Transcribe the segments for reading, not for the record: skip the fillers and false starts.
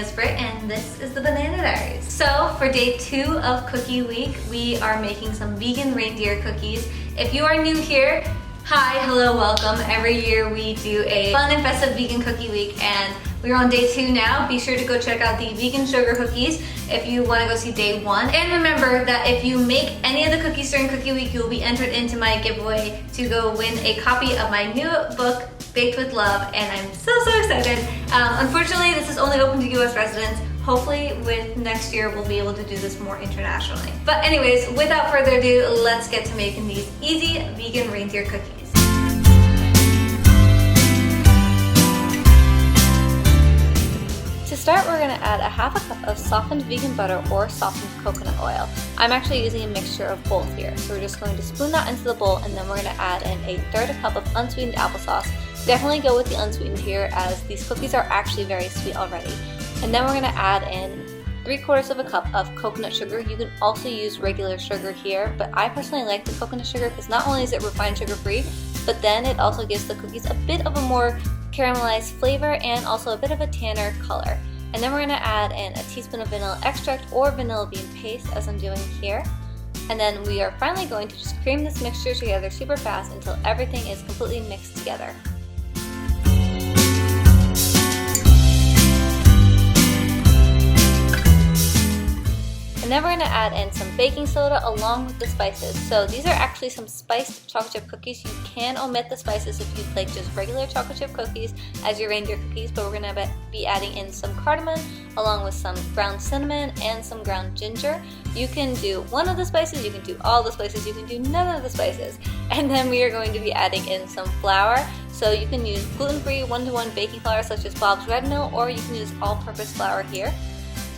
is Britt and this is the Banana Diaries. So for day 2 of cookie week, we are making some vegan reindeer cookies. If you are new here, hi, hello, welcome. Every year we do a fun and festive vegan cookie week and we're on day 2 now. Be sure to go check out the vegan sugar cookies if you want to go see day 1. And remember that if you make any of the cookies during cookie week, you will be entered into my giveaway to go win a copy of my new book, Baked with Love, and I'm so excited. Unfortunately, this is only open to US residents. Hopefully with next year, we'll be able to do this more internationally. But anyways, without further ado, let's get to making these easy vegan reindeer cookies. To start, we're going to add a half a cup of softened vegan butter or softened coconut oil. I'm actually using a mixture of both here. So we're just going to spoon that into the bowl and then we're going to add in a third cup of unsweetened applesauce. Definitely go with the unsweetened here as these cookies are actually very sweet already. And then we're going to add in 3/4 of a cup of coconut sugar. You can also use regular sugar here, but I personally like the coconut sugar because not only is it refined sugar free, but then it also gives the cookies a bit of a more caramelized flavor and also a bit of a tanner color. And then we're going to add in a teaspoon of vanilla extract or vanilla bean paste as I'm doing here. And then we are finally going to just cream this mixture together super fast until everything is completely mixed together. And then we're going to add in some baking soda along with the spices. So these are actually some spiced chocolate chip cookies. You can omit the spices if you'd like just regular chocolate chip cookies as your reindeer cookies, but we're going to be adding in some cardamom along with some ground cinnamon and some ground ginger. You can do one of the spices, you can do all the spices, you can do none of the spices. And then we are going to be adding in some flour. So you can use gluten-free 1-to-1 baking flour such as Bob's Red Mill, or you can use all-purpose flour here.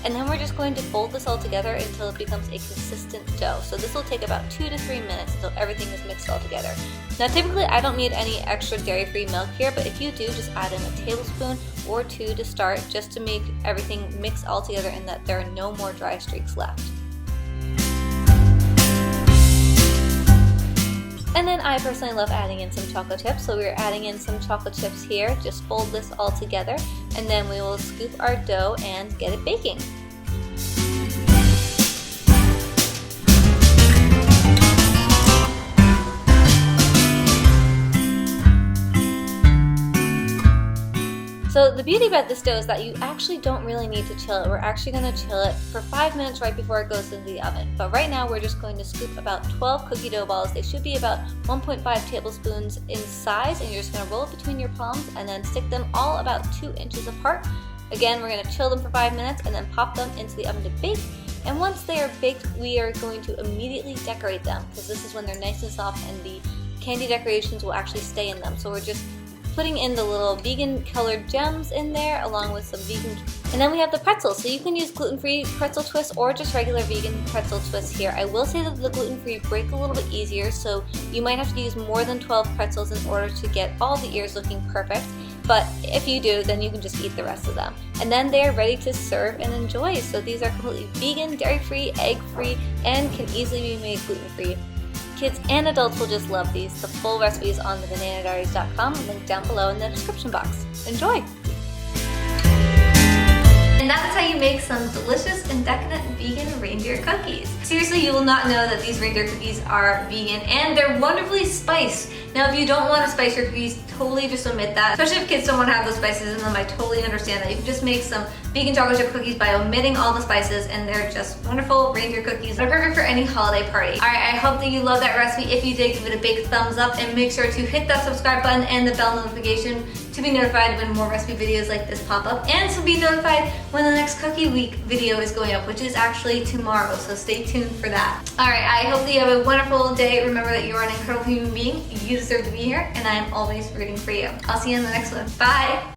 And then we're just going to fold this all together until it becomes a consistent dough. So this will take about 2 to 3 minutes until everything is mixed all together. Now typically I don't need any extra dairy-free milk here, but if you do, just add in a tablespoon or 2 to start, just to make everything mix all together and that there are no more dry streaks left. And then I personally love adding in some chocolate chips, so we're adding in some chocolate chips here. Just fold this all together, and then we will scoop our dough and get it baking. So the beauty about this dough is that you actually don't really need to chill it. We're actually going to chill it for 5 minutes right before it goes into the oven. But right now we're just going to scoop about 12 cookie dough balls. They should be about 1.5 tablespoons in size, and you're just going to roll it between your palms and then stick them all about 2 inches apart. Again, we're going to chill them for 5 minutes and then pop them into the oven to bake. And once they are baked, we are going to immediately decorate them because this is when they're nice and soft and the candy decorations will actually stay in them. So we're just putting in the little vegan colored gems in there along with some vegan. And then we have the pretzels. So you can use gluten-free pretzel twists or just regular vegan pretzel twists here. I will say that the gluten-free break a little bit easier, so you might have to use more than 12 pretzels in order to get all the ears looking perfect. But if you do, then you can just eat the rest of them. And then they are ready to serve and enjoy. So these are completely vegan, dairy-free, egg-free, and can easily be made gluten-free. Kids and adults will just love these. The full recipe is on thebananadiaries.com, linked down below in the description box. Enjoy! And that is how you make some delicious and decadent vegan reindeer cookies. Seriously, you will not know that these reindeer cookies are vegan and they're wonderfully spiced. Now, if you don't want to spice your cookies, totally just omit that. Especially if kids don't want to have those spices in them, I totally understand that. You can just make some vegan chocolate chip cookies by omitting all the spices, and they're just wonderful reindeer cookies that are perfect for any holiday party. Alright, I hope that you love that recipe. If you did, give it a big thumbs up and make sure to hit that subscribe button and the bell notification to be notified when more recipe videos like this pop up, and to be notified when the next cookie week video is going up, which is actually tomorrow, so stay tuned for that. Alright, I hope that you have a wonderful day. Remember that you are an incredible human being. You deserve to be here, and I am always rooting for you. I'll see you in the next one. Bye!